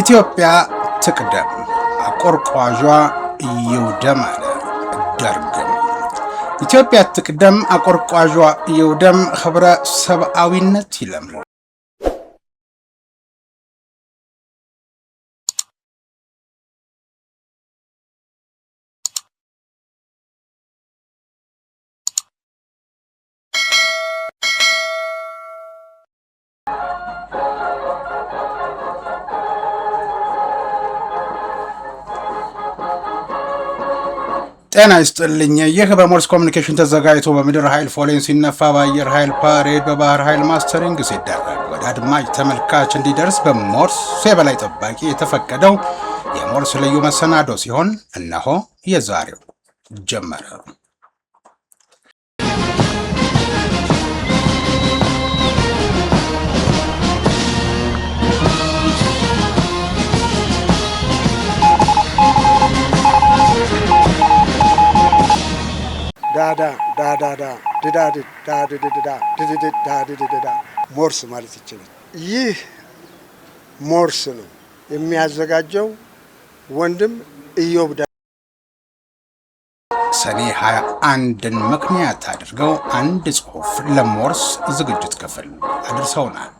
ኢትዮጵያ ትቅደም፣ አቆርቋዧ ይውደም አለ ደርግም። ኢትዮጵያ ትቅደም፣ አቆርቋዧ ይውደም፣ ህብረ ሰብአዊነት ይለምልም። ጤና ይስጥልኝ። ይህ በሞርስ ኮሚኒኬሽን ተዘጋጅቶ በምድር ኃይል ፎሌን ሲነፋ በአየር ኃይል ፓሬድ በባህር ኃይል ማስተሪንግ ሲደረግ ወደ አድማጭ ተመልካች እንዲደርስ በሞርስ የበላይ ጠባቂ የተፈቀደው የሞርስ ልዩ መሰናዶ ሲሆን እነሆ የዛሬው ጀመረ። ሞርስ ማለት ይችላል። ይህ ሞርስ ነው የሚያዘጋጀው ወንድም ኢዮብ። ሰኔ 21ን ምክንያት አድርገው አንድ ጽሑፍ ለሞርስ ዝግጅት ክፍል አድርሰውናል።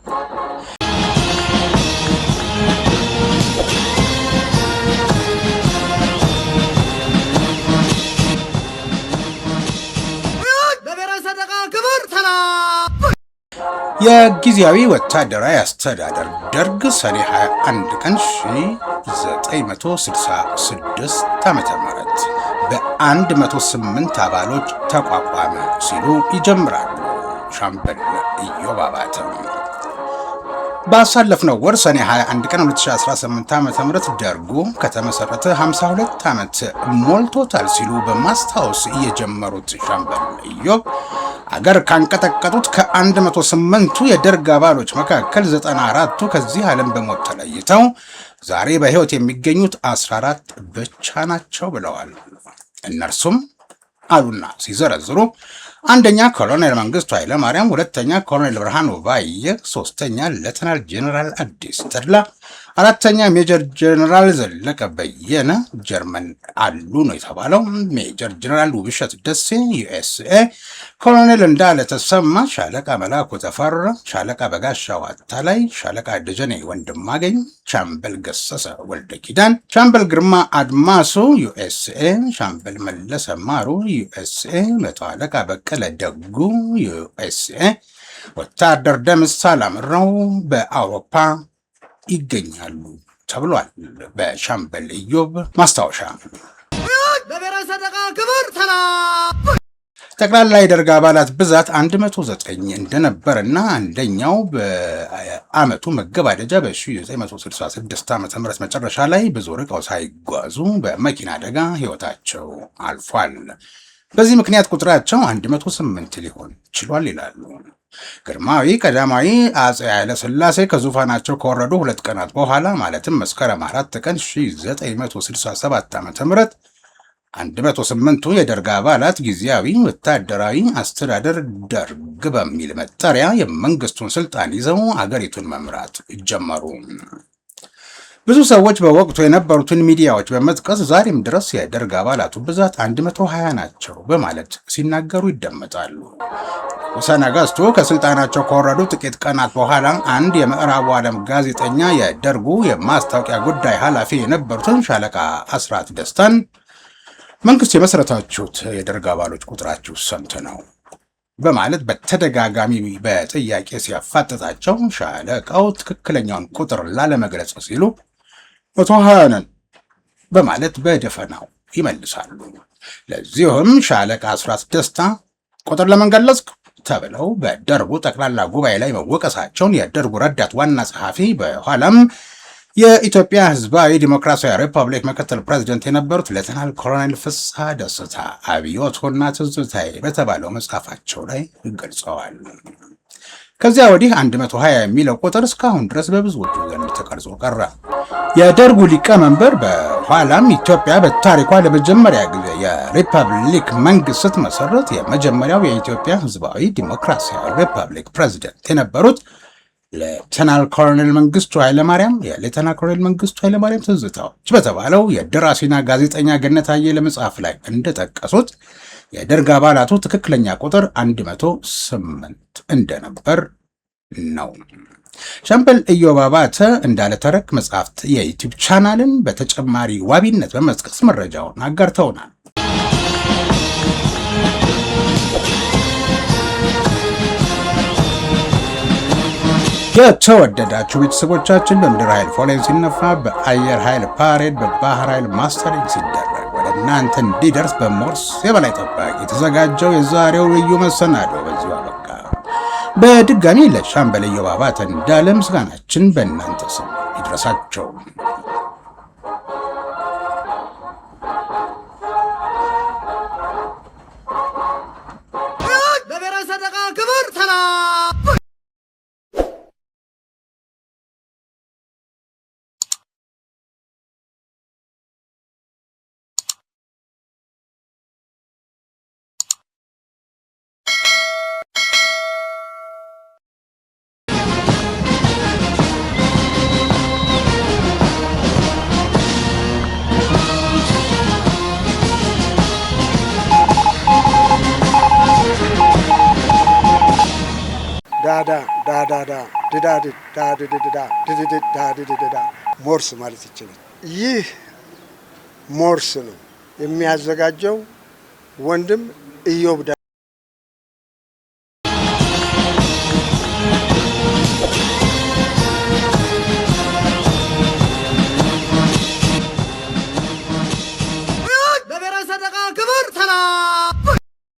የጊዜያዊ ወታደራዊ አስተዳደር ደርግ ሰኔ 21 ቀን 1966 ዓ.ም በ108 አባሎች ተቋቋመ ሲሉ ይጀምራሉ ሻምበል ኢዮብ አባተ። ባሳለፍነው ወር ሰኔ 21 ቀን 2018 ዓ.ም ደርጉ ከተመሰረተ 52 ዓመት ሞልቶታል ሲሉ በማስታወስ የጀመሩት ሻምበል ኢዮብ አገር ካንቀጠቀጡት ከ108ቱ የደርግ አባሎች መካከል 94ቱ ከዚህ ዓለም በሞት ተለይተው ዛሬ በሕይወት የሚገኙት 14 ብቻ ናቸው ብለዋል። እነርሱም አሉና ሲዘረዝሩ አንደኛ ኮሎኔል መንግስቱ ኃይለማርያም፣ ሁለተኛ ኮሎኔል ብርሃኑ ባየ፣ ሶስተኛ ሌተናል ጄኔራል አዲስ ተድላ፣ አራተኛ ሜጀር ጄኔራል ዘለቀ በየነ ጀርመን አሉ ነው የተባለው፣ ሜጀር ጄኔራል ውብሸት ደሴ ዩኤስኤ፣ ኮሎኔል እንዳለ ተሰማ፣ ሻለቃ መላኩ ተፈራ፣ ሻለቃ በጋሻው አታላይ፣ ሻለቃ ደጀኔ ወንድማገኝ፣ ሻምበል ገሰሰ ወልደ ኪዳን፣ ሻምበል ግርማ አድማሱ ዩኤስኤ፣ ሻምበል መለሰ ማሩ ዩኤስኤ፣ መቶ አለቃ በቀለ ደጉ ዩኤስኤ፣ ወታደር ደምስ ሳላምረው በአውሮፓ ይገኛሉ ተብሏል። በሻምበል ኢዮብ ማስታወሻ ጠቅላላ የደርግ አባላት ብዛት 109 እንደነበርና አንደኛው በአመቱ መገባደጃ በ1966 ዓ.ም መጨረሻ ላይ ብዙ ርቀው ሳይጓዙ በመኪና አደጋ ህይወታቸው አልፏል። በዚህ ምክንያት ቁጥራቸው 108 ሊሆን ችሏል ይላሉ። ግርማዊ ቀዳማዊ አፄ ኃይለ ሥላሴ ከዙፋናቸው ከወረዱ 2 ቀናት በኋላ ማለትም መስከረም 4 ቀን 1967 ዓ.ም 108ቱ የደርግ አባላት ጊዜያዊ ወታደራዊ አስተዳደር ደርግ በሚል መጠሪያ የመንግስቱን ስልጣን ይዘው አገሪቱን መምራት ጀመሩ። ብዙ ሰዎች በወቅቱ የነበሩትን ሚዲያዎች በመጥቀስ ዛሬም ድረስ የደርግ አባላቱ ብዛት 120 ናቸው በማለት ሲናገሩ ይደመጣሉ። ንጉሠ ነገሥቱ ከስልጣናቸው ከወረዱ ጥቂት ቀናት በኋላ አንድ የምዕራቡ ዓለም ጋዜጠኛ የደርጉ የማስታወቂያ ጉዳይ ኃላፊ የነበሩትን ሻለቃ አስራት ደስታን መንግስት የመሰረታችሁት የደርግ አባሎች ቁጥራችሁ ስንት ነው በማለት በተደጋጋሚ በጥያቄ ሲያፋጥጣቸው ሻለቃው ትክክለኛውን ቁጥር ላለመግለጽ ሲሉ 120 ነን በማለት በደፈናው ይመልሳሉ። ለዚሁም ሻለቃ አስራት ደስታ ቁጥር ለምን ገለጽክ ተብለው በደርጉ ጠቅላላ ጉባኤ ላይ መወቀሳቸውን የደርጉ ረዳት ዋና ጸሐፊ በኋላም የኢትዮጵያ ሕዝባዊ ዲሞክራሲያዊ ሪፐብሊክ ምክትል ፕሬዝደንት የነበሩት ሌተናል ኮሎኔል ፍስሐ ደስታ አብዮትና ትዝታዬ በተባለው መጽሐፋቸው ላይ ገልጸዋል። ከዚያ ወዲህ 120 የሚለው ቁጥር እስካሁን ድረስ በብዙዎቹ ዘንድ ተቀርጾ ቀረ። የደርጉ ሊቀመንበር በኋላም ኢትዮጵያ በታሪኳ ለመጀመሪያ ጊዜ የሪፐብሊክ መንግስት ስትመሰረት የመጀመሪያው የኢትዮጵያ ሕዝባዊ ዲሞክራሲያዊ ሪፐብሊክ ፕሬዝደንት የነበሩት ሌተናል ኮሎኔል መንግስቱ ኃይለማርያም የሌተናል ኮሎኔል መንግስቱ ኃይለማርያም ትዝታዎች በተባለው የደራሲና ጋዜጠኛ ገነት አየለ መጽሐፍ ላይ እንደጠቀሱት የደርግ አባላቱ ትክክለኛ ቁጥር 108 እንደነበር ነው። ሻምበል ኢዮብ አባተ እንዳለ ተረክ መጽሐፍት የዩቲዩብ ቻናልን በተጨማሪ ዋቢነት በመጥቀስ መረጃውን አጋርተውናል። የተወደዳችሁ ቤተሰቦቻችን በምድር ኃይል ፎሌን ሲነፋ በአየር ኃይል ፓሬድ በባህር ኃይል ማስተሪንግ ሲደረግ ወደ እናንተ እንዲደርስ በሞርስ የበላይ ጠባቂ የተዘጋጀው የዛሬው ልዩ መሰናዶ በዚሁ አበቃ። በድጋሚ ለሻምበል ኢዮብ አባተ እንዳለ ምስጋናችን በእናንተ ስም ይድረሳቸው። ለብሔራዊ ሰንደቅ ክብር ሰላም። ሞርስ ማለት ይችላል። ይህ ሞርስ ነው የሚያዘጋጀው ወንድም ኢዮብ